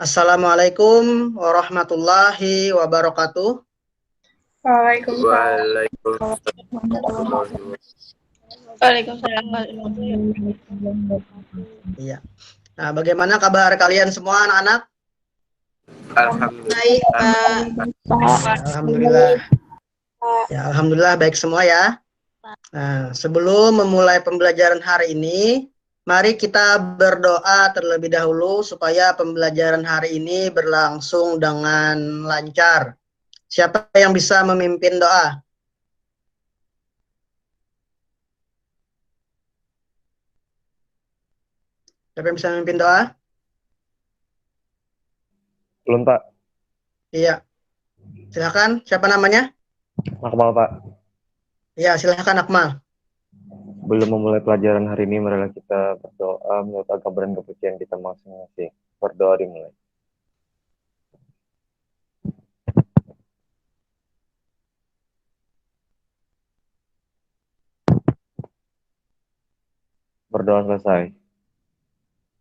Assalamualaikum warahmatullahi wabarakatuh. Waalaikumsalam. Waalaikumsalam. Iya. Nah, bagaimana kabar kalian semua anak-anak? Alhamdulillah. Baik, Pak. Alhamdulillah. Ya, alhamdulillah baik semua ya. Nah, sebelum memulai pembelajaran hari ini, mari kita berdoa terlebih dahulu supaya pembelajaran hari ini berlangsung dengan lancar. Siapa yang bisa memimpin doa? Siapa yang bisa memimpin doa? Belum, Pak. Iya. Silakan, siapa namanya? Akmal, Pak. Iya, silakan Akmal. Belum memulai pelajaran hari ini, marilah kita berdoa menurut agama dan kepercayaan kita masing-masing. Berdoa dimulai. Berdoa selesai.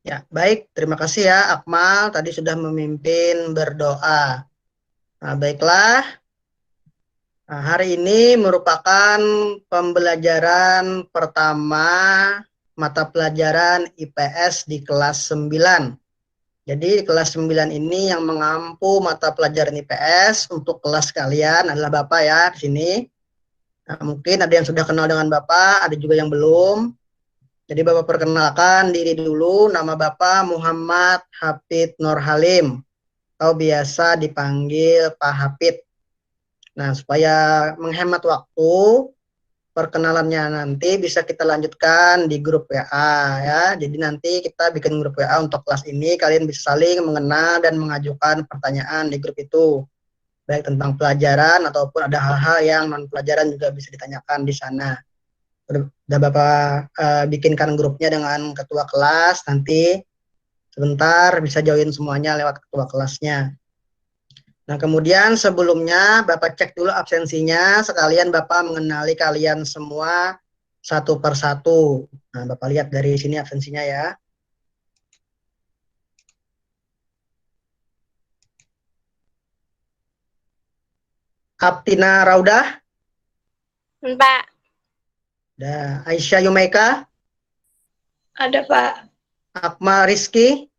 Ya, baik. Terima kasih ya Akmal tadi sudah memimpin berdoa. Nah, baiklah. Nah, hari ini merupakan pembelajaran pertama mata pelajaran IPS di kelas 9. Jadi di kelas 9 ini yang mengampu mata pelajaran IPS untuk kelas kalian adalah Bapak ya di sini. Nah, mungkin ada yang sudah kenal dengan Bapak, ada juga yang belum. Jadi Bapak perkenalkan diri dulu, nama Bapak Muhammad Hafid Nur Halim, atau biasa dipanggil Pak Hafid. Nah, supaya menghemat waktu, perkenalannya nanti bisa kita lanjutkan di grup WA ya. Jadi nanti kita bikin grup WA untuk kelas ini, kalian bisa saling mengenal dan mengajukan pertanyaan di grup itu. Baik tentang pelajaran ataupun ada hal-hal yang non pelajaran juga bisa ditanyakan di sana. Udah Bapak bikinkan grupnya dengan ketua kelas, nanti sebentar bisa join semuanya lewat ketua kelasnya. Nah, kemudian sebelumnya Bapak cek dulu absensinya, sekalian Bapak mengenali kalian semua satu persatu. Nah, Bapak lihat dari sini absensinya ya. Aptina Raudah. Pak. Ada Aisyah Yumaika. Ada, Pak. Akmal Rizky.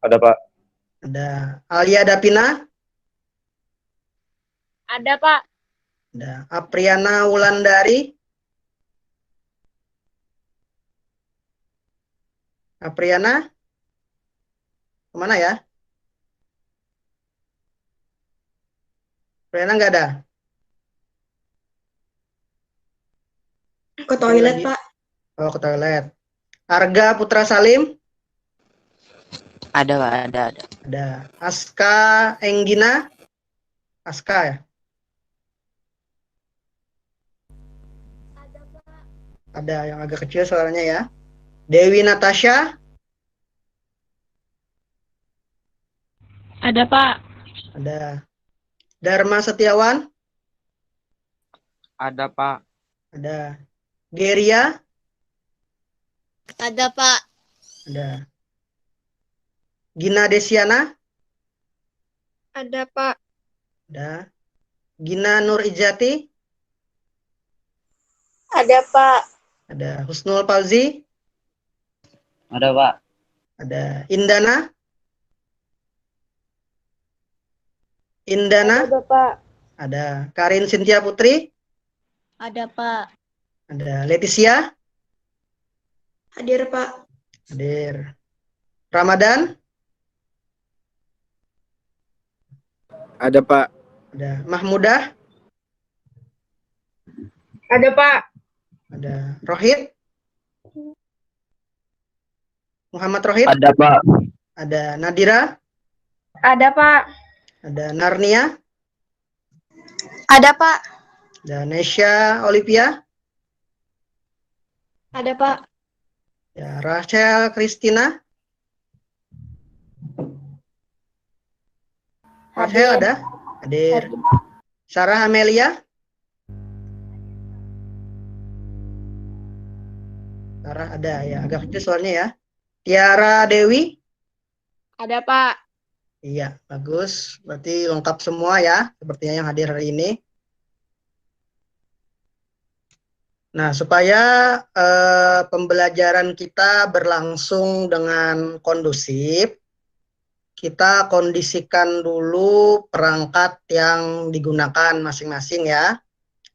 Ada, Pak. Ada Alia Dapina. Ada, Pak. Ada Apriana Wulandari. Apriana, kemana ya? Apriana nggak ada? Ke toilet, Pak. Oh, ke toilet. Arga Putra Salim. Ada, Pak, ada. Ada Aska Enggina. Aska ya? Ada, Pak. Ada yang agak kecil suaranya ya. Dewi Natasha. Ada, Pak. Ada Dharma Setiawan. Ada, Pak. Ada Geria. Ada, Pak. Ada Gina Desiana. Ada, Pak. Ada Gina Nur Ijati. Ada, Pak. Ada Husnul Fauzi. Ada, Pak. Ada Indana. Indana. Ada, Pak. Ada Karin Cynthia Putri. Ada, Pak. Ada Leticia. Hadir, Pak. Hadir. Ramadan. Ada, Pak. Ada Mahmudah. Ada, Pak. Ada Rohid. Muhammad Rohid. Ada, Pak. Ada Nadira. Ada, Pak. Ada Narnia. Ada, Pak. Ada Nesya Olivia. Ada, Pak. Ya, Rachel Christina. Rachel ada? Hadir. Sarah Amelia. Sarah ada ya, agak kecil soalnya ya. Tiara Dewi. Ada, Pak. Iya, bagus. Berarti lengkap semua ya, sepertinya yang hadir hari ini. Nah, supaya pembelajaran kita berlangsung dengan kondusif, kita kondisikan dulu perangkat yang digunakan masing-masing ya.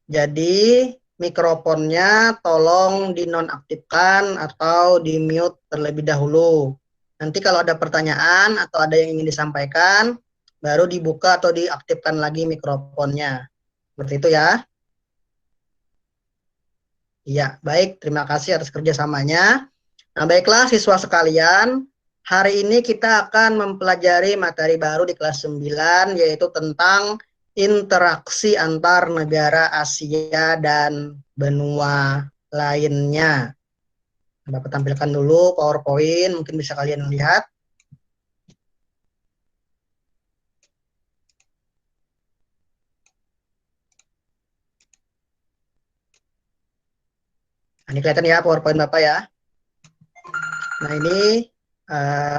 Jadi, mikrofonnya tolong dinonaktifkan atau di-mute terlebih dahulu. Nanti kalau ada pertanyaan atau ada yang ingin disampaikan, baru dibuka atau diaktifkan lagi mikrofonnya. Seperti itu ya. Iya, baik. Terima kasih atas kerjasamanya. Nah, baiklah siswa sekalian. Hari ini kita akan mempelajari materi baru di kelas 9, yaitu tentang interaksi antar negara Asia dan benua lainnya. Bapak tampilkan dulu PowerPoint, mungkin bisa kalian lihat. Nah, ini kelihatan ya PowerPoint Bapak ya. Nah, ini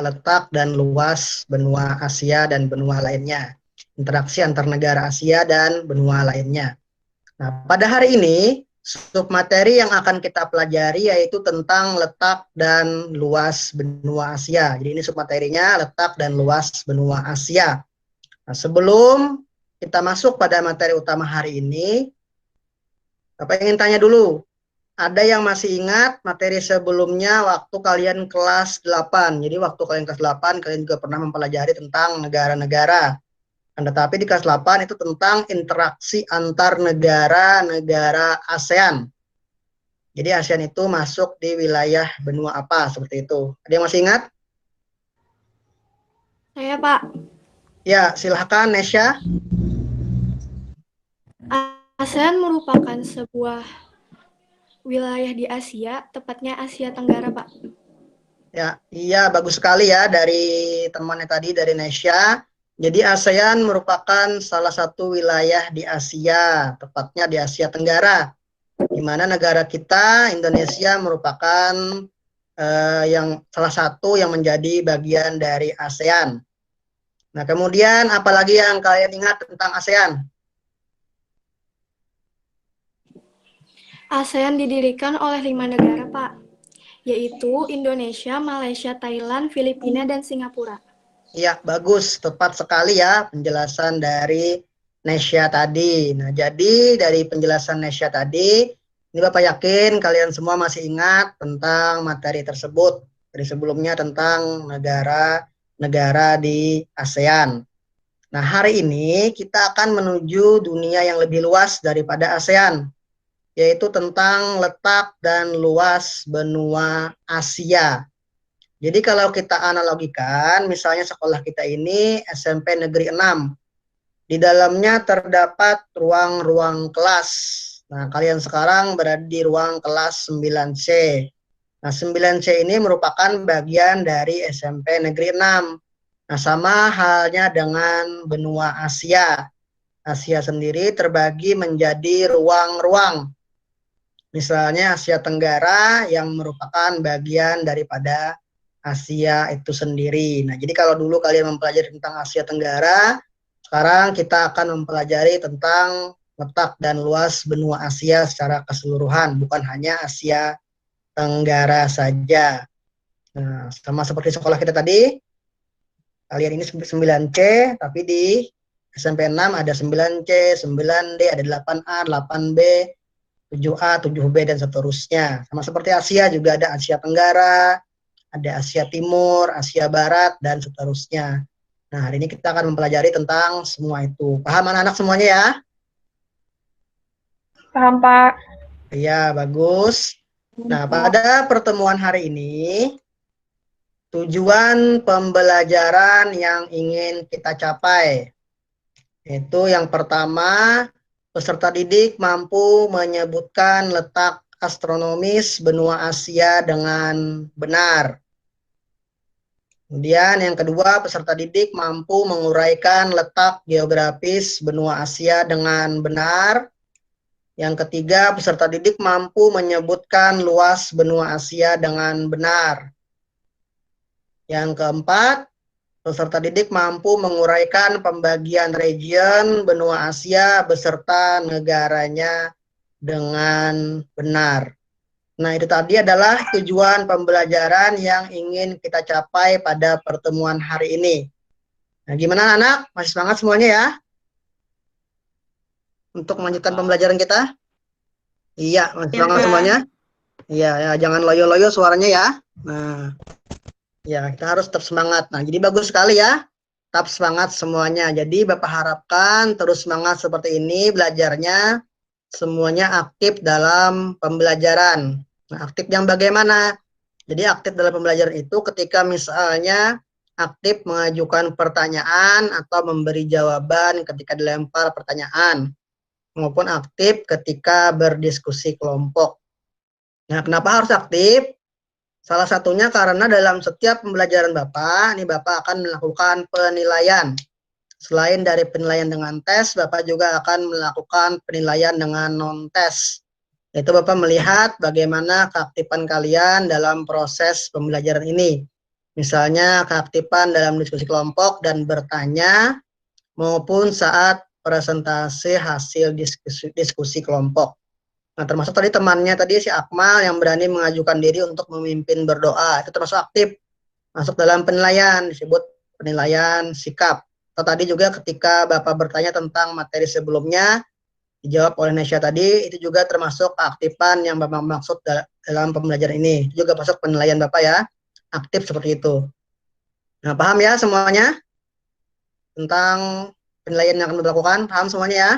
letak dan luas benua Asia dan benua lainnya. Interaksi antar negara Asia dan benua lainnya. Nah, pada hari ini, submateri yang akan kita pelajari yaitu tentang letak dan luas benua Asia. Jadi ini submaterinya letak dan luas benua Asia. Nah, sebelum kita masuk pada materi utama hari ini, Bapak ingin tanya dulu, ada yang masih ingat materi sebelumnya waktu kalian kelas 8. Jadi waktu kalian kelas 8, kalian juga pernah mempelajari tentang negara-negara. Tetapi di kelas 8 itu tentang interaksi antar negara-negara ASEAN. Jadi ASEAN itu masuk di wilayah benua apa, seperti itu. Ada yang masih ingat? Saya, Pak. Ya, silahkan Nesya. ASEAN merupakan sebuah wilayah di Asia, tepatnya Asia Tenggara, Pak. Ya, iya bagus sekali ya dari temannya tadi dari Nesya. Jadi ASEAN merupakan salah satu wilayah di Asia, tepatnya di Asia Tenggara, di mana negara kita Indonesia merupakan yang salah satu yang menjadi bagian dari ASEAN. Nah, kemudian apalagi yang kalian ingat tentang ASEAN? ASEAN didirikan oleh 5 negara, Pak, yaitu Indonesia, Malaysia, Thailand, Filipina, dan Singapura. Ya, bagus, tepat sekali ya penjelasan dari Nesya tadi. Nah, jadi dari penjelasan Nesya tadi, ini Bapak yakin kalian semua masih ingat tentang materi tersebut dari sebelumnya tentang negara-negara di ASEAN. Nah, hari ini kita akan menuju dunia yang lebih luas daripada ASEAN, yaitu tentang letak dan luas benua Asia. Jadi kalau kita analogikan, misalnya sekolah kita ini SMP Negeri 6. Di dalamnya terdapat ruang-ruang kelas. Nah, kalian sekarang berada di ruang kelas 9C. Nah, 9C ini merupakan bagian dari SMP Negeri 6. Nah, sama halnya dengan benua Asia. Asia sendiri terbagi menjadi ruang-ruang. Misalnya Asia Tenggara yang merupakan bagian daripada Asia itu sendiri. Nah, jadi kalau dulu kalian mempelajari tentang Asia Tenggara, sekarang kita akan mempelajari tentang letak dan luas benua Asia secara keseluruhan, bukan hanya Asia Tenggara saja. Nah, sama seperti sekolah kita tadi, kalian ini 9C, tapi di SMP 6 ada 9C, 9D, ada 8A, 8B, 7A, 7B, dan seterusnya. Sama seperti Asia juga ada Asia Tenggara, ada Asia Timur, Asia Barat, dan seterusnya. Nah, hari ini kita akan mempelajari tentang semua itu. Paham anak-anak semuanya ya? Paham, Pak. Iya, bagus. Nah, pada pertemuan hari ini, tujuan pembelajaran yang ingin kita capai, yaitu yang pertama, peserta didik mampu menyebutkan letak astronomis benua Asia dengan benar. Kemudian yang kedua, peserta didik mampu menguraikan letak geografis benua Asia dengan benar. Yang ketiga, peserta didik mampu menyebutkan luas benua Asia dengan benar. Yang keempat, peserta didik mampu menguraikan pembagian region benua Asia beserta negaranya dengan benar. Nah, itu tadi adalah tujuan pembelajaran yang ingin kita capai pada pertemuan hari ini. Nah, gimana anak? Masih semangat semuanya ya? Untuk melanjutkan pembelajaran kita? Iya, masih semangat semuanya? Iya, ya, jangan loyo-loyo suaranya ya. Nah, ya, kita harus tetap semangat. Nah, jadi bagus sekali ya. Tetap semangat semuanya. Jadi Bapak harapkan terus semangat seperti ini belajarnya. Semuanya aktif dalam pembelajaran. Nah, aktif yang bagaimana? Jadi aktif dalam pembelajaran itu ketika misalnya aktif mengajukan pertanyaan atau memberi jawaban ketika dilempar pertanyaan, maupun aktif ketika berdiskusi kelompok. Nah, kenapa harus aktif? Salah satunya karena dalam setiap pembelajaran Bapak, ini Bapak akan melakukan penilaian. Selain dari penilaian dengan tes, Bapak juga akan melakukan penilaian dengan non-tes. Yaitu Bapak melihat bagaimana keaktifan kalian dalam proses pembelajaran ini. Misalnya keaktifan dalam diskusi kelompok dan bertanya, maupun saat presentasi hasil diskusi kelompok. Nah, termasuk tadi temannya tadi si Akmal yang berani mengajukan diri untuk memimpin berdoa. Itu termasuk aktif. Masuk dalam penilaian, disebut penilaian sikap. Atau tadi juga ketika Bapak bertanya tentang materi sebelumnya, dijawab oleh Nesya tadi, itu juga termasuk keaktifan yang Bapak maksud dalam pembelajaran ini. Itu juga masuk penilaian Bapak ya, aktif seperti itu. Nah, paham ya semuanya tentang penilaian yang akan dilakukan? Paham semuanya ya?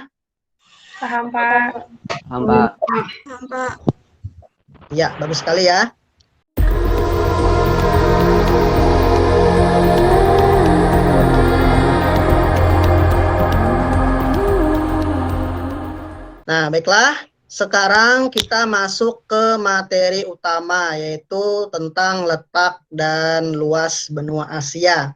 Paham, Pak. Paham, Pak. Paham, Pak. Ya, bagus sekali ya. Nah, baiklah. Sekarang kita masuk ke materi utama, yaitu tentang letak dan luas benua Asia.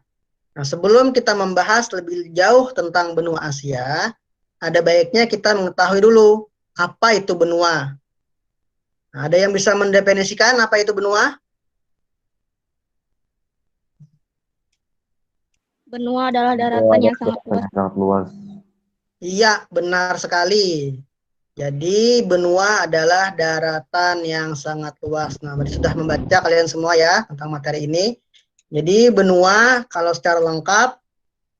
Nah, sebelum kita membahas lebih jauh tentang benua Asia, ada baiknya kita mengetahui dulu apa itu benua. Nah, ada yang bisa mendefinisikan apa itu benua? Benua adalah daratan yang sangat luas. Sangat luas. Iya, benar sekali. Jadi benua adalah daratan yang sangat luas. Nah, sudah membaca kalian semua ya tentang materi ini. Jadi benua kalau secara lengkap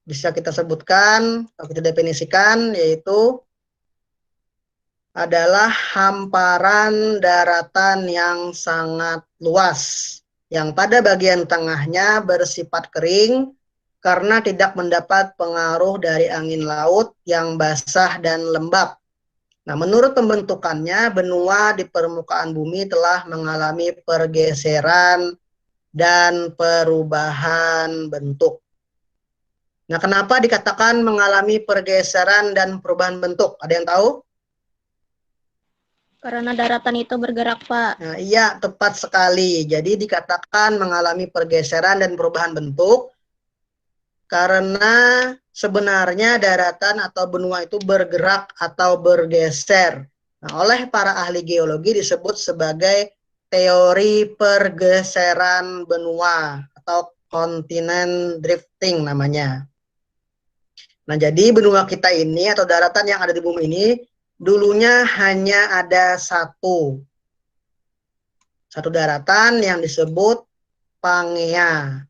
bisa kita sebutkan atau kita definisikan yaitu adalah hamparan daratan yang sangat luas yang pada bagian tengahnya bersifat kering karena tidak mendapat pengaruh dari angin laut yang basah dan lembab. Nah, menurut pembentukannya, benua di permukaan bumi telah mengalami pergeseran dan perubahan bentuk. Nah, kenapa dikatakan mengalami pergeseran dan perubahan bentuk? Ada yang tahu? Karena daratan itu bergerak, Pak. Nah, iya, tepat sekali. Jadi dikatakan mengalami pergeseran dan perubahan bentuk karena sebenarnya daratan atau benua itu bergerak atau bergeser. Nah, oleh para ahli geologi disebut sebagai teori pergeseran benua atau continent drifting namanya. Nah, jadi benua kita ini atau daratan yang ada di bumi ini dulunya hanya ada satu daratan yang disebut Pangea.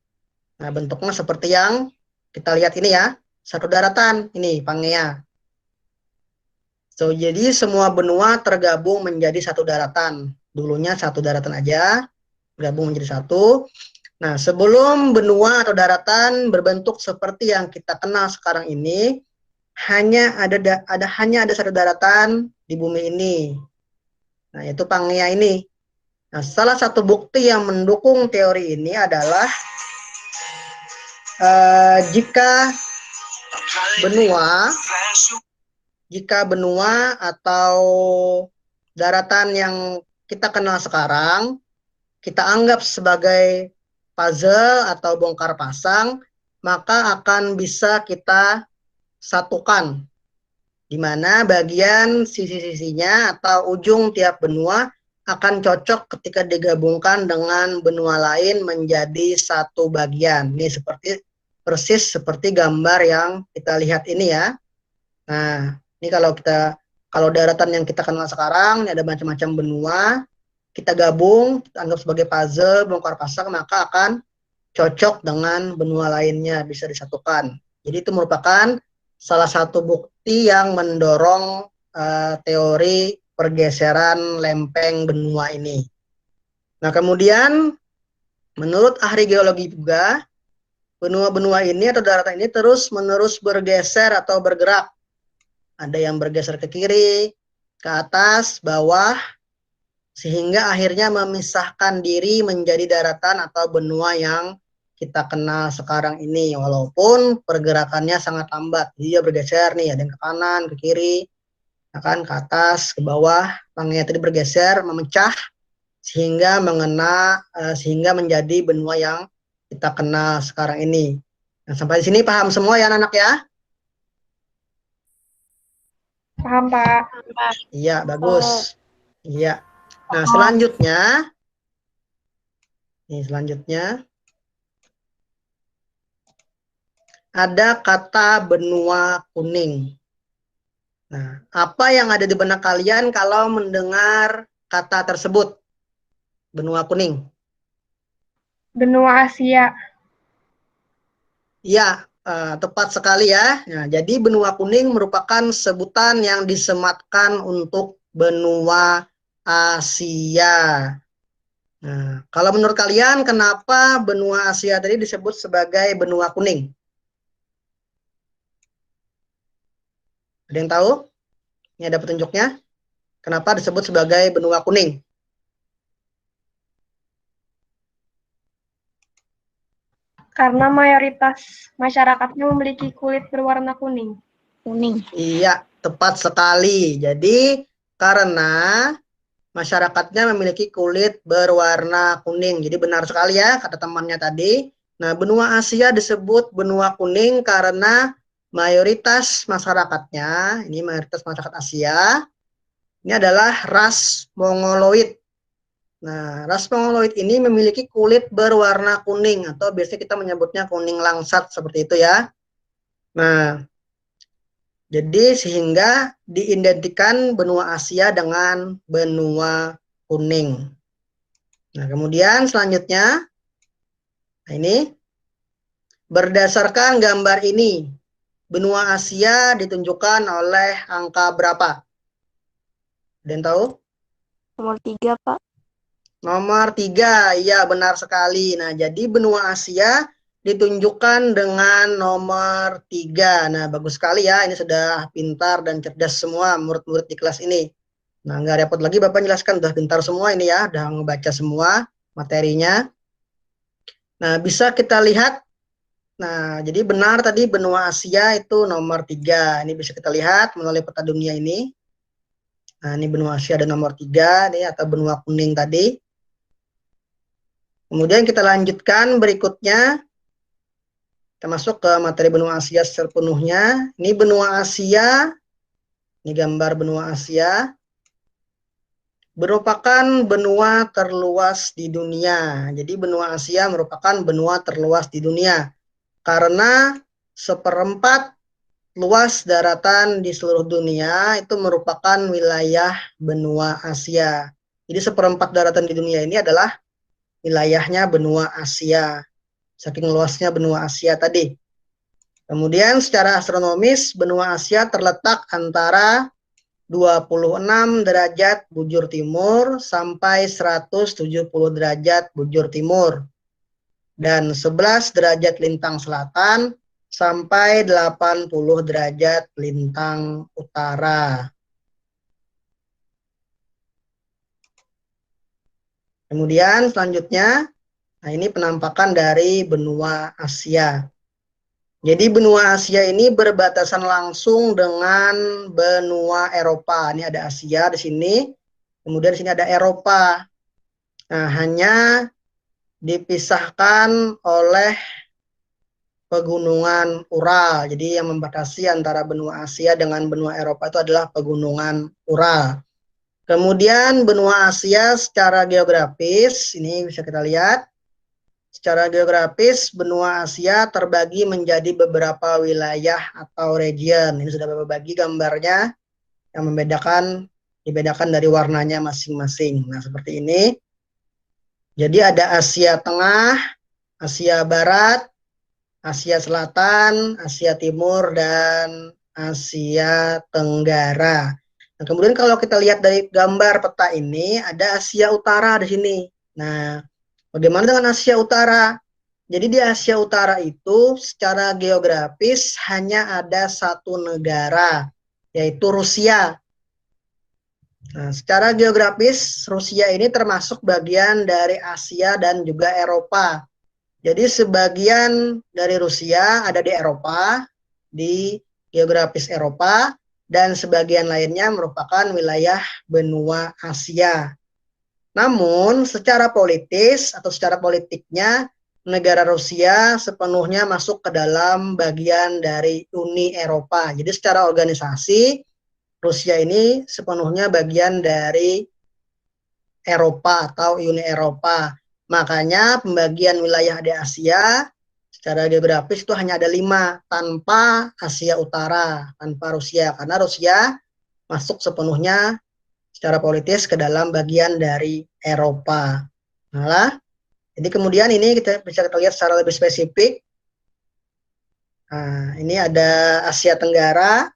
Nah, bentuknya seperti yang kita lihat ini ya, satu daratan, ini Pangea. So, jadi semua benua tergabung menjadi satu daratan. Dulunya satu daratan aja, gabung menjadi satu. Nah, sebelum benua atau daratan berbentuk seperti yang kita kenal sekarang ini, hanya ada satu daratan di bumi ini. Nah, yaitu Pangea ini. Nah, salah satu bukti yang mendukung teori ini adalah jika benua atau daratan yang kita kenal sekarang kita anggap sebagai puzzle atau bongkar pasang, maka akan bisa kita satukan, di mana bagian sisi-sisinya atau ujung tiap benua akan cocok ketika digabungkan dengan benua lain menjadi satu bagian. Ini seperti persis seperti gambar yang kita lihat ini ya. Nah, ini kalau daratan yang kita kenal sekarang, ini ada macam-macam benua, kita gabung, kita anggap sebagai puzzle, bongkar pasang, maka akan cocok dengan benua lainnya, bisa disatukan. Jadi itu merupakan salah satu bukti yang mendorong teori pergeseran lempeng benua ini. Nah, kemudian menurut ahli geologi juga, benua-benua ini atau daratan ini terus-menerus bergeser atau bergerak. Ada yang bergeser ke kiri, ke atas, bawah, sehingga akhirnya memisahkan diri menjadi daratan atau benua yang kita kenal sekarang ini. Walaupun pergerakannya sangat lambat, dia bergeser nih, ada yang ke kanan, ke kiri, akan ke atas, ke bawah, langitnya tadi bergeser, memecah, sehingga menjadi benua yang kita kenal sekarang ini. Nah, sampai di sini paham semua ya anak-anak ya? Paham, Pak. Iya, bagus. Iya. Nah, selanjutnya ada kata benua kuning. Nah, apa yang ada di benak kalian kalau mendengar kata tersebut? Benua kuning. Benua Asia. Iya, tepat sekali ya. Nah, jadi benua kuning merupakan sebutan yang disematkan untuk benua Asia. Nah, kalau menurut kalian kenapa benua Asia tadi disebut sebagai benua kuning? Ada yang tahu? Ini ada petunjuknya. Kenapa disebut sebagai benua kuning? Karena mayoritas masyarakatnya memiliki kulit berwarna kuning. Kuning. Iya, tepat sekali. Jadi, karena masyarakatnya memiliki kulit berwarna kuning. Jadi benar sekali ya kata temannya tadi. Nah, benua Asia disebut benua kuning karena mayoritas masyarakatnya, ini mayoritas masyarakat Asia, ini adalah ras Mongoloid. Nah, ras Mongoloid ini memiliki kulit berwarna kuning atau biasanya kita menyebutnya kuning langsat seperti itu ya. Nah, jadi sehingga diidentikan benua Asia dengan benua kuning. Nah, kemudian selanjutnya, nah ini berdasarkan gambar ini, benua Asia ditunjukkan oleh angka berapa? Ada yang tahu? Nomor 3, Pak. Nomor 3, iya benar sekali. Nah, jadi benua Asia ditunjukkan dengan nomor 3. Nah, bagus sekali ya, ini sudah pintar dan cerdas semua murid-murid di kelas ini. Nah, nggak repot lagi Bapak jelaskan, udah pintar semua ini ya, udah ngebaca semua materinya. Nah, bisa kita lihat, nah jadi benar tadi benua Asia itu nomor 3. Ini bisa kita lihat melalui peta dunia ini. Nah, ini benua Asia ada nomor 3, ini atau benua kuning tadi. Kemudian kita lanjutkan berikutnya. Kita masuk ke materi benua Asia sepenuhnya. Ini benua Asia. Ini gambar benua Asia. Merupakan benua terluas di dunia. Jadi benua Asia merupakan benua terluas di dunia. Karena seperempat luas daratan di seluruh dunia itu merupakan wilayah benua Asia. Jadi seperempat daratan di dunia ini adalah wilayahnya benua Asia. Saking luasnya benua Asia tadi. Kemudian secara astronomis benua Asia terletak antara 26 derajat bujur timur sampai 170 derajat bujur timur. Dan 11 derajat lintang selatan sampai 80 derajat lintang utara. Kemudian selanjutnya, nah ini penampakan dari benua Asia. Jadi benua Asia ini berbatasan langsung dengan benua Eropa. Ini ada Asia di sini, kemudian di sini ada Eropa. Nah, hanya dipisahkan oleh pegunungan Ural. Jadi yang membatasi antara benua Asia dengan benua Eropa itu adalah pegunungan Ural. Kemudian benua Asia secara geografis, ini bisa kita lihat, secara geografis benua Asia terbagi menjadi beberapa wilayah atau region. Ini sudah Bapak bagi gambarnya yang dibedakan dari warnanya masing-masing. Nah, seperti ini. Jadi ada Asia Tengah, Asia Barat, Asia Selatan, Asia Timur, dan Asia Tenggara. Nah, kemudian kalau kita lihat dari gambar peta ini, ada Asia Utara di sini. Nah, bagaimana dengan Asia Utara? Jadi di Asia Utara itu secara geografis hanya ada satu negara, yaitu Rusia. Nah, secara geografis Rusia ini termasuk bagian dari Asia dan juga Eropa. Jadi sebagian dari Rusia ada di Eropa, di geografis Eropa, dan sebagian lainnya merupakan wilayah benua Asia. Namun secara politis atau secara politiknya, negara Rusia sepenuhnya masuk ke dalam bagian dari Uni Eropa. Jadi secara organisasi, Rusia ini sepenuhnya bagian dari Eropa atau Uni Eropa. Makanya pembagian wilayah di Asia secara geografis itu hanya ada 5 tanpa Asia Utara, tanpa Rusia. Karena Rusia masuk sepenuhnya secara politis ke dalam bagian dari Eropa. Nah, jadi kemudian ini kita bisa lihat secara lebih spesifik. Nah, ini ada Asia Tenggara,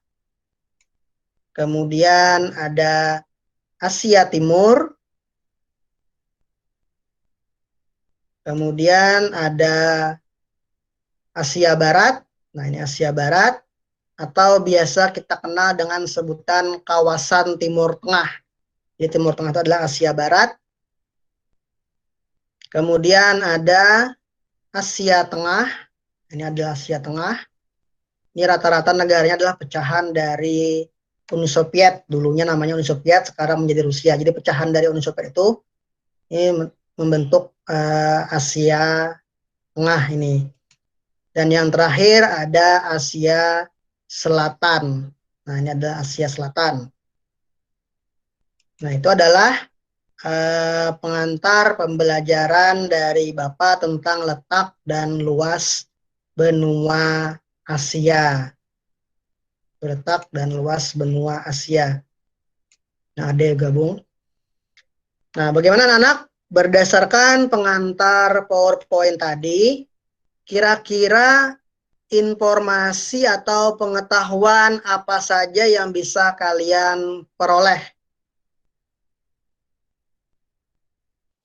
kemudian ada Asia Timur, kemudian ada Asia Barat. Nah, ini Asia Barat atau biasa kita kenal dengan sebutan kawasan Timur Tengah. Jadi Timur Tengah itu adalah Asia Barat. Kemudian ada Asia Tengah. Ini adalah Asia Tengah. Ini rata-rata negaranya adalah pecahan dari Uni Soviet. Dulunya namanya Uni Soviet, sekarang menjadi Rusia. Jadi pecahan dari Uni Soviet itu ini membentuk Asia Tengah ini. Dan yang terakhir ada Asia Selatan. Nah, ini adalah Asia Selatan. Nah, itu adalah pengantar pembelajaran dari Bapak tentang letak dan luas benua Asia. Letak dan luas benua Asia. Nah, ada yang gabung. Nah, bagaimana anak-anak? Berdasarkan pengantar PowerPoint tadi, kira-kira informasi atau pengetahuan apa saja yang bisa kalian peroleh?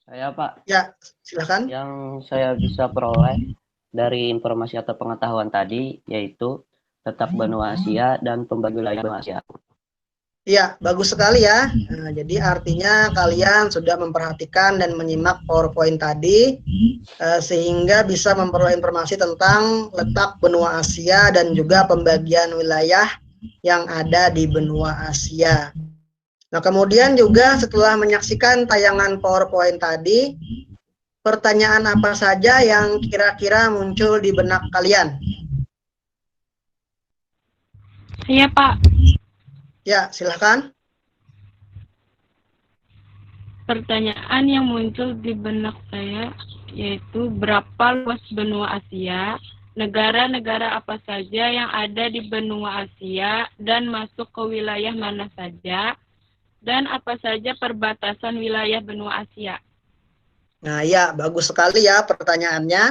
Saya, Pak, Ya, silakan. yang saya bisa peroleh dari informasi atau pengetahuan tadi yaitu letak benua Asia dan pembagi wilayah benua Asia. Iya, bagus sekali ya. Nah, jadi artinya kalian sudah memperhatikan dan menyimak PowerPoint tadi sehingga bisa memperoleh informasi tentang letak benua Asia dan juga pembagian wilayah yang ada di benua Asia. Nah, kemudian juga setelah menyaksikan tayangan PowerPoint tadi, pertanyaan apa saja yang kira-kira muncul di benak kalian? Iya, Pak. Ya, silahkan. Pertanyaan yang muncul di benak saya yaitu berapa luas benua Asia, negara-negara apa saja yang ada di benua Asia dan masuk ke wilayah mana saja, dan apa saja perbatasan wilayah benua Asia. Nah, ya, bagus sekali ya pertanyaannya.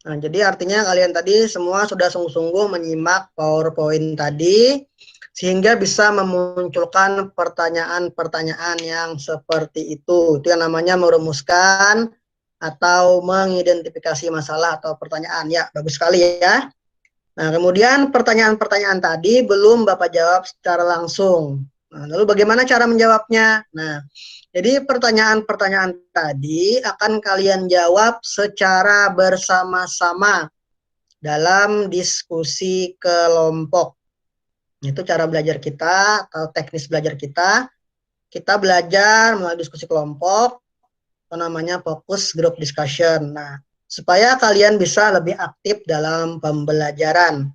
Nah, jadi artinya kalian tadi semua sudah sungguh-sungguh menyimak PowerPoint tadi, sehingga bisa memunculkan pertanyaan-pertanyaan yang seperti itu. Itu yang namanya merumuskan atau mengidentifikasi masalah atau pertanyaan. Ya, bagus sekali ya. Nah, kemudian pertanyaan-pertanyaan tadi belum Bapak jawab secara langsung. Nah, lalu bagaimana cara menjawabnya? Nah, jadi pertanyaan-pertanyaan tadi akan kalian jawab secara bersama-sama dalam diskusi kelompok. Itu cara belajar kita atau teknis belajar kita. Kita belajar melalui diskusi kelompok, atau namanya focus group discussion. Nah, supaya kalian bisa lebih aktif dalam pembelajaran.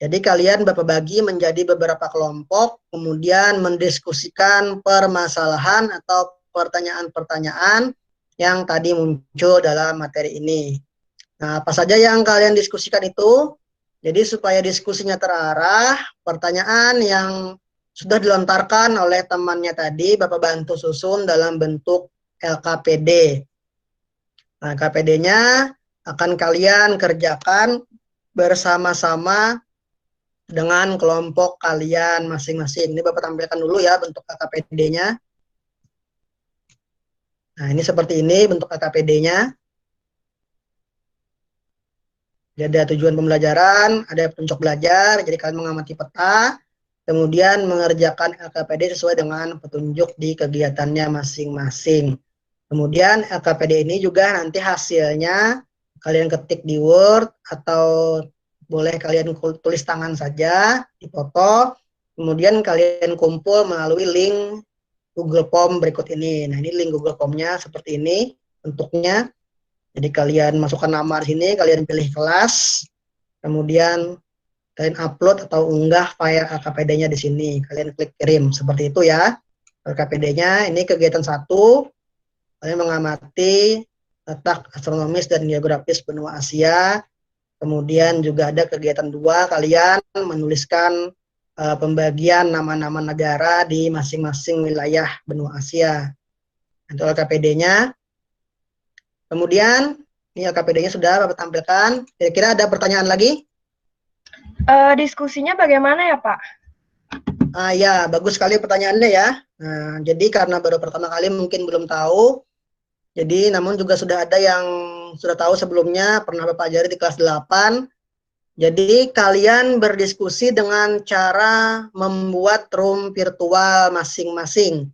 Jadi kalian Bapak bagi menjadi beberapa kelompok, kemudian mendiskusikan permasalahan atau pertanyaan-pertanyaan yang tadi muncul dalam materi ini. Nah, apa saja yang kalian diskusikan itu? Jadi supaya diskusinya terarah, pertanyaan yang sudah dilontarkan oleh temannya tadi, Bapak bantu susun dalam bentuk LKPD. Nah, LKPD-nya akan kalian kerjakan bersama-sama dengan kelompok kalian masing-masing. Ini Bapak tampilkan dulu ya bentuk LKPD-nya. Nah, ini seperti ini bentuk LKPD-nya. Jadi ada tujuan pembelajaran, ada petunjuk belajar, jadi kalian mengamati peta, kemudian mengerjakan LKPD sesuai dengan petunjuk di kegiatannya masing-masing. Kemudian LKPD ini juga nanti hasilnya kalian ketik di Word atau boleh kalian tulis tangan saja, dipoto, kemudian kalian kumpul melalui link Google Form berikut ini. Nah, ini link Google Form-nya seperti ini bentuknya. Jadi kalian masukkan nama di sini, kalian pilih kelas, kemudian kalian upload atau unggah file LKPD-nya di sini. Kalian klik kirim, seperti itu ya. LKPD-nya ini kegiatan 1, kalian mengamati letak astronomis dan geografis benua Asia. Kemudian juga ada kegiatan 2, kalian menuliskan pembagian nama-nama negara di masing-masing wilayah benua Asia. Itu LKPD-nya. Kemudian, ini LKPD-nya sudah Bapak tampilkan. Kira-kira ada pertanyaan lagi? Diskusinya bagaimana ya, Pak? Ya, bagus sekali pertanyaannya ya. Nah, jadi karena baru pertama kali mungkin belum tahu, jadi namun juga sudah ada yang sudah tahu sebelumnya, pernah Bapak ajari di kelas 8. Jadi kalian berdiskusi dengan cara membuat room virtual masing-masing.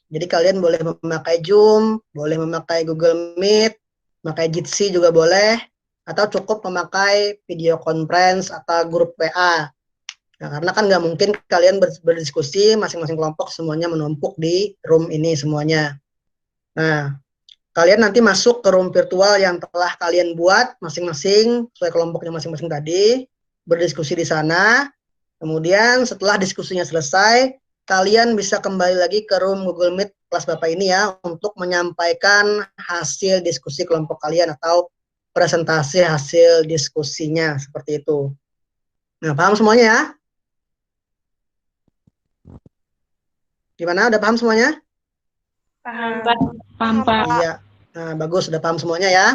Jadi kalian boleh memakai Zoom, boleh memakai Google Meet, memakai Jitsi juga boleh, atau cukup memakai video conference atau grup WA. Nah, karena kan nggak mungkin kalian berdiskusi masing-masing kelompok semuanya menumpuk di room ini semuanya. Nah, kalian nanti masuk ke room virtual yang telah kalian buat masing-masing sesuai kelompoknya masing-masing tadi, berdiskusi di sana. Kemudian setelah diskusinya selesai, kalian bisa kembali lagi ke room Google Meet kelas Bapak ini ya untuk menyampaikan hasil diskusi kelompok kalian atau presentasi hasil diskusinya seperti itu. Nah, paham semuanya ya? Gimana? Udah paham semuanya? Paham. Paham, Pak. Iya. Nah, bagus, sudah paham semuanya ya.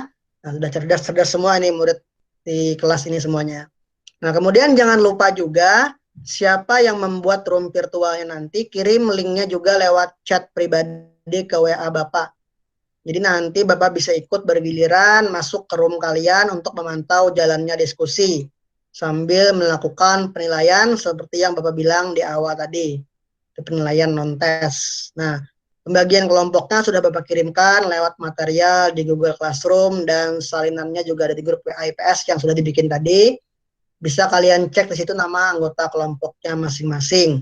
Nah, sudah cerdas-cerdas semua ini murid di kelas ini semuanya. Nah, kemudian jangan lupa juga siapa yang membuat room virtualnya nanti kirim linknya juga lewat chat pribadi ke WA Bapak. Jadi nanti Bapak bisa ikut bergiliran masuk ke room kalian untuk memantau jalannya diskusi sambil melakukan penilaian seperti yang Bapak bilang di awal tadi, penilaian non-tes. Nah, pembagian kelompoknya sudah Bapak kirimkan lewat material di Google Classroom dan salinannya juga ada di grup WA IPS yang sudah dibikin tadi. Bisa kalian cek di situ nama anggota kelompoknya masing-masing.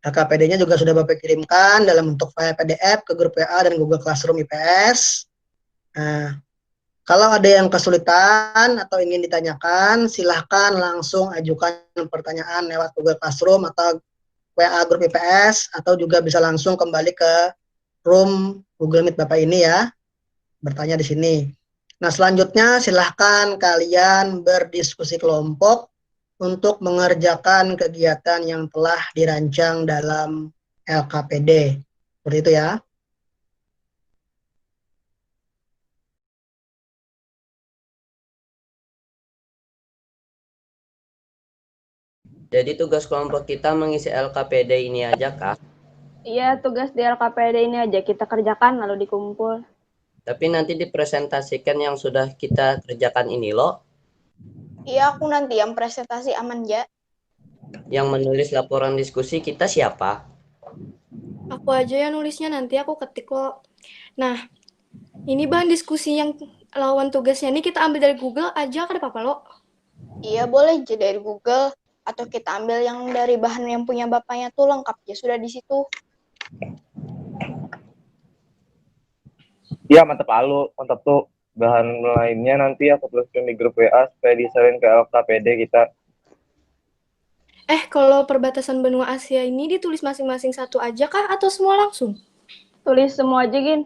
LKPD-nya juga sudah Bapak kirimkan dalam bentuk file PDF ke grup WA dan Google Classroom IPS. Nah, kalau ada yang kesulitan atau ingin ditanyakan, silahkan langsung ajukan pertanyaan lewat Google Classroom atau WA grup IPS, atau juga bisa langsung kembali ke room Google Meet Bapak ini ya, bertanya di sini. Nah, selanjutnya silahkan kalian berdiskusi kelompok untuk mengerjakan kegiatan yang telah dirancang dalam LKPD. Seperti itu ya. Jadi tugas kelompok kita mengisi LKPD ini aja, Kak. Iya, tugas di LKPD ini aja kita kerjakan lalu dikumpul. Tapi nanti dipresentasikan yang sudah kita kerjakan ini loh. Iya, aku nanti yang presentasi aman ya. Yang menulis laporan diskusi kita siapa? Aku aja yang nulisnya, nanti aku ketik kok. Nah, ini bahan diskusi yang lawan tugasnya ini kita ambil dari Google aja kan apa lo? Iya, boleh jadi dari Google atau kita ambil yang dari bahan yang punya bapaknya tuh lengkap ya sudah di situ. Iya, mantap tuh. Bahan lainnya nanti aku tuliskan di grup WA supaya disalin ke LKPD kita. Kalau perbatasan benua Asia ini ditulis masing-masing satu aja kah atau semua langsung? Tulis semua aja, Gin.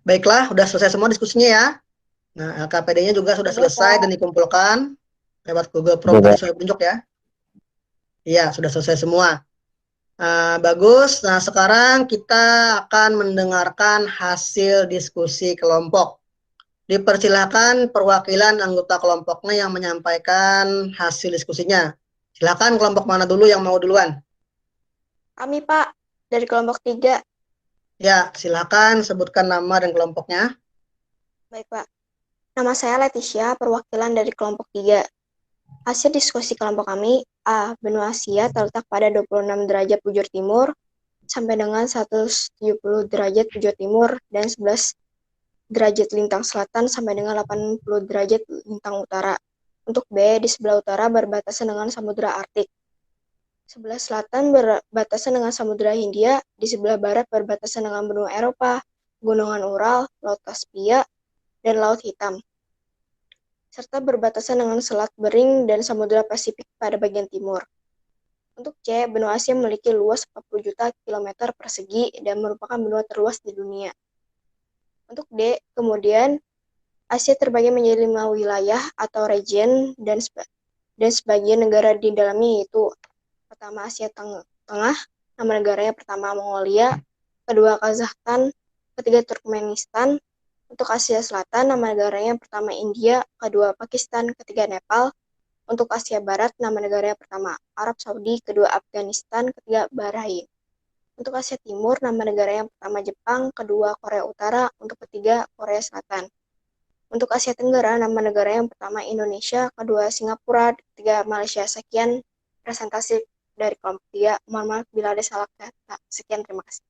Baiklah, udah selesai semua diskusinya ya. Nah, LKPD-nya juga sudah Sudah, selesai Pak. dan dikumpulkan lewat Google Form Sudah, tadi saya tunjuk ya. Iya, sudah selesai semua. Bagus. Nah, sekarang kita akan mendengarkan hasil diskusi kelompok. Dipersilahkan perwakilan anggota kelompoknya yang menyampaikan hasil diskusinya. Silakan kelompok mana dulu yang mau duluan? Kami, Pak, dari kelompok 3. Ya, silakan sebutkan nama dan kelompoknya. Baik, Pak. Nama saya Leticia, perwakilan dari kelompok 3. Hasil diskusi kelompok kami, A. Benua Asia terletak pada 26 derajat bujur timur sampai dengan 170 derajat bujur timur dan 11 derajat lintang selatan sampai dengan 80 derajat lintang utara. Untuk B, di sebelah utara berbatasan dengan Samudra Arktik. Sebelah selatan berbatasan dengan Samudra Hindia, di sebelah barat berbatasan dengan benua Eropa, Gunungan Ural, Laut Kaspia, dan Laut Hitam, serta berbatasan dengan Selat Bering dan Samudra Pasifik pada bagian timur. Untuk C, benua Asia memiliki luas 40 juta kilometer persegi dan merupakan benua terluas di dunia. Untuk D, kemudian Asia terbagi menjadi 5 wilayah atau region dan sebagian negara di dalamnya, yaitu pertama Asia Tengah, nama negaranya pertama Mongolia, kedua Kazakhstan, ketiga Turkmenistan. Untuk Asia Selatan, nama negaranya pertama India, kedua Pakistan, ketiga Nepal. Untuk Asia Barat, nama negaranya pertama Arab Saudi, kedua Afghanistan, ketiga Bahrain. Untuk Asia Timur, nama negaranya pertama Jepang, kedua Korea Utara, untuk ketiga Korea Selatan. Untuk Asia Tenggara, nama negara yang pertama Indonesia, kedua Singapura, ketiga Malaysia. Sekian presentasi dari kelompok 3. Mohon maaf bila ada salah kata. Sekian, terima kasih.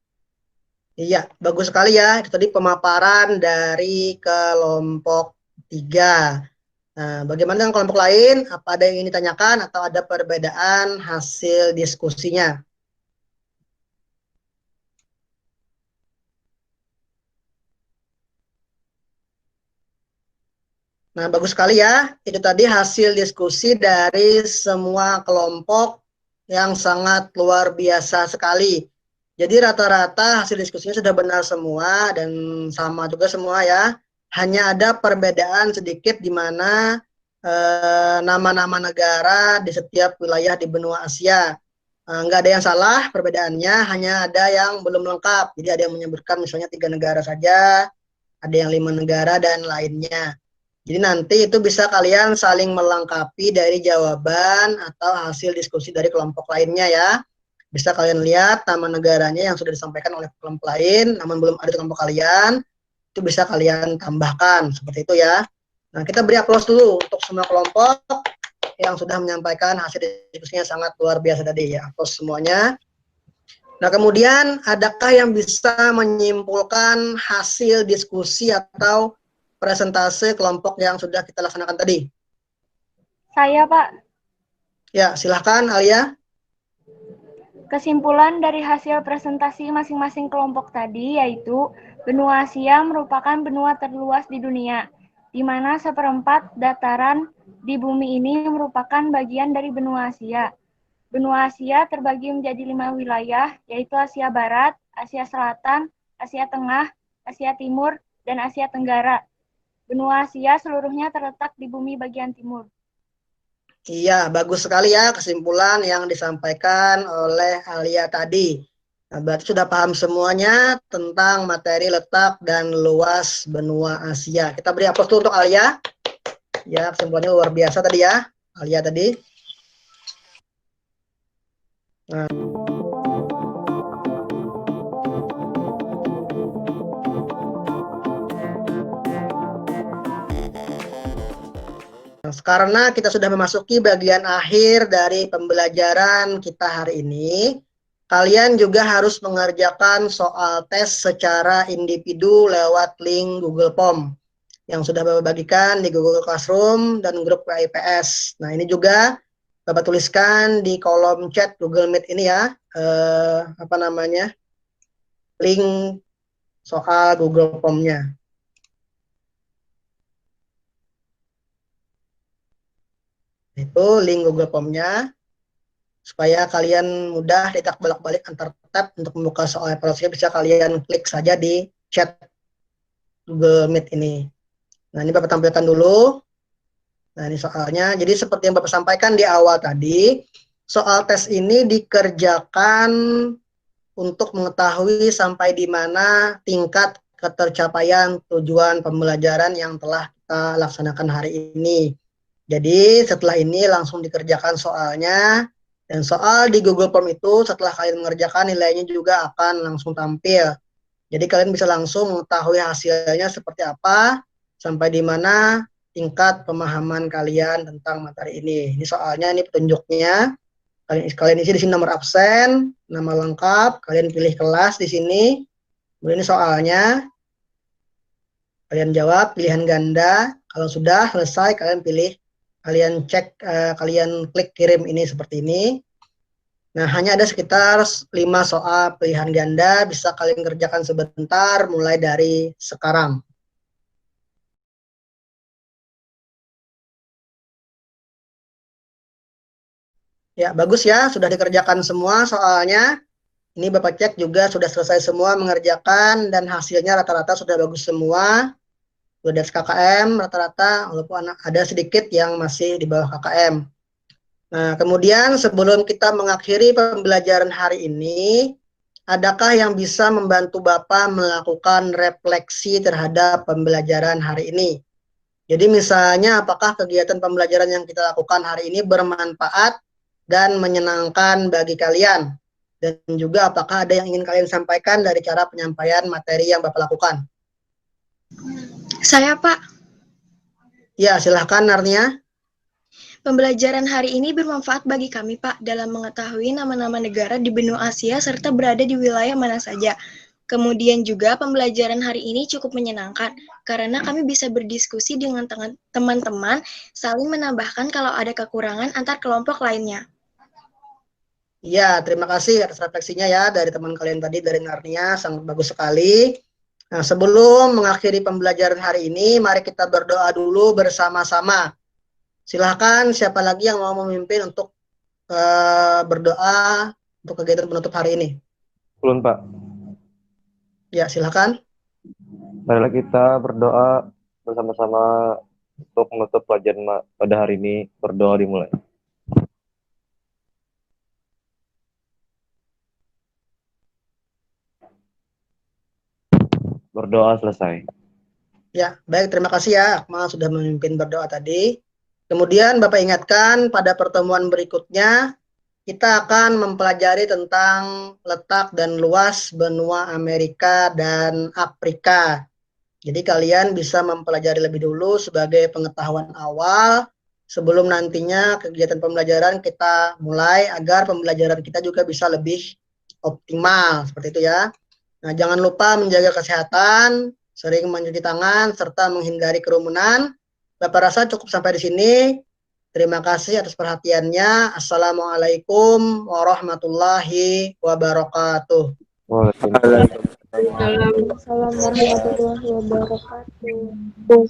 Iya, bagus sekali ya. Itu tadi pemaparan dari kelompok 3. Nah, bagaimana dengan kelompok lain? Apa ada yang ingin ditanyakan atau ada perbedaan hasil diskusinya? Nah, bagus sekali ya. Itu tadi hasil diskusi dari semua kelompok yang sangat luar biasa sekali. Jadi rata-rata hasil diskusinya sudah benar semua dan sama juga semua ya. Hanya ada perbedaan sedikit di mana nama-nama negara di setiap wilayah di benua Asia. Nggak ada yang salah perbedaannya, hanya ada yang belum lengkap. Jadi ada yang menyebutkan misalnya 3 negara saja, ada yang 5 negara dan lainnya. Jadi nanti itu bisa kalian saling melengkapi dari jawaban atau hasil diskusi dari kelompok lainnya ya. Bisa kalian lihat nama negaranya yang sudah disampaikan oleh kelompok lain, namun belum ada di kelompok kalian, itu bisa kalian tambahkan, seperti itu ya. Nah, kita beri aplaus dulu untuk semua kelompok yang sudah menyampaikan hasil diskusinya sangat luar biasa tadi ya. Aplaus semuanya. Nah, kemudian adakah yang bisa menyimpulkan hasil diskusi atau presentase kelompok yang sudah kita laksanakan tadi? Saya, Pak. Ya, silahkan Alia. Kesimpulan dari hasil presentasi masing-masing kelompok tadi yaitu benua Asia merupakan benua terluas di dunia, di mana seperempat dataran di bumi ini merupakan bagian dari benua Asia. Benua Asia terbagi menjadi 5 wilayah, yaitu Asia Barat, Asia Selatan, Asia Tengah, Asia Timur, dan Asia Tenggara. Benua Asia seluruhnya terletak di bumi bagian timur. Iya, bagus sekali ya kesimpulan yang disampaikan oleh Alia tadi. Nah, berarti sudah paham semuanya tentang materi letak dan luas benua Asia. Kita beri aplaus dulu untuk Alia. Ya, kesimpulannya luar biasa tadi ya, Alia tadi. Nah, karena kita sudah memasuki bagian akhir dari pembelajaran kita hari ini, kalian juga harus mengerjakan soal tes secara individu lewat link Google Form yang sudah Bapak bagikan di Google Classroom dan grup WIPS. Nah, ini juga Bapak tuliskan di kolom chat Google Meet ini ya, link soal Google Form-nya. Itu link Google Form-nya supaya kalian mudah cetak bolak-balik antar tab untuk membuka soal evaluasinya, bisa kalian klik saja di chat Google Meet ini. Nah, ini Bapak tampilkan dulu. Nah, ini soalnya. Jadi seperti yang Bapak sampaikan di awal tadi, soal tes ini dikerjakan untuk mengetahui sampai di mana tingkat ketercapaian tujuan pembelajaran yang telah kita laksanakan hari ini. Jadi setelah ini langsung dikerjakan soalnya, dan soal di Google Form itu setelah kalian mengerjakan nilainya juga akan langsung tampil. Jadi kalian bisa langsung mengetahui hasilnya seperti apa, sampai di mana tingkat pemahaman kalian tentang materi ini. Ini soalnya, ini petunjuknya. Kalian isi di sini nomor absen, nama lengkap, kalian pilih kelas di sini. Kemudian ini soalnya, kalian jawab pilihan ganda. Kalau sudah selesai, kalian pilih, kalian cek, kalian klik kirim ini seperti ini. Nah, hanya ada sekitar 5 soal pilihan ganda, bisa kalian kerjakan sebentar mulai dari sekarang. Ya, bagus ya, sudah dikerjakan semua soalnya. Ini Bapak cek juga sudah selesai semua mengerjakan, dan hasilnya rata-rata sudah bagus semua. Sudah KKM rata-rata, walaupun ada sedikit yang masih di bawah KKM. Nah, kemudian sebelum kita mengakhiri pembelajaran hari ini, adakah yang bisa membantu Bapak melakukan refleksi terhadap pembelajaran hari ini? Jadi misalnya apakah kegiatan pembelajaran yang kita lakukan hari ini bermanfaat dan menyenangkan bagi kalian? Dan juga apakah ada yang ingin kalian sampaikan dari cara penyampaian materi yang Bapak lakukan? Saya, Pak. Ya, silahkan Narnia. Pembelajaran hari ini bermanfaat bagi kami, Pak, dalam mengetahui nama-nama negara di benua Asia serta berada di wilayah mana saja. Kemudian juga pembelajaran hari ini cukup menyenangkan karena kami bisa berdiskusi dengan teman-teman, saling menambahkan kalau ada kekurangan antar kelompok lainnya. Ya, terima kasih atas refleksinya ya dari teman kalian tadi, dari Narnia, sangat bagus sekali. Nah, sebelum mengakhiri pembelajaran hari ini, mari kita berdoa dulu bersama-sama. Silahkan siapa lagi yang mau memimpin untuk berdoa untuk kegiatan penutup hari ini. Ulun, Pak. Ya, silahkan. Marilah kita berdoa bersama-sama untuk menutup pelajaran pada hari ini. Berdoa dimulai. Berdoa selesai. Ya, baik, terima kasih ya Akmal sudah memimpin berdoa tadi. Kemudian Bapak ingatkan pada pertemuan berikutnya kita akan mempelajari tentang letak dan luas benua Amerika dan Afrika. Jadi kalian bisa mempelajari lebih dulu sebagai pengetahuan awal sebelum nantinya kegiatan pembelajaran kita mulai, agar pembelajaran kita juga bisa lebih optimal, seperti itu ya. Nah, jangan lupa menjaga kesehatan, sering mencuci tangan, serta menghindari kerumunan. Bapak rasa cukup sampai di sini. Terima kasih atas perhatiannya. Assalamualaikum warahmatullahi wabarakatuh. Waalaikumsalam. Assalamualaikum warahmatullahi wabarakatuh.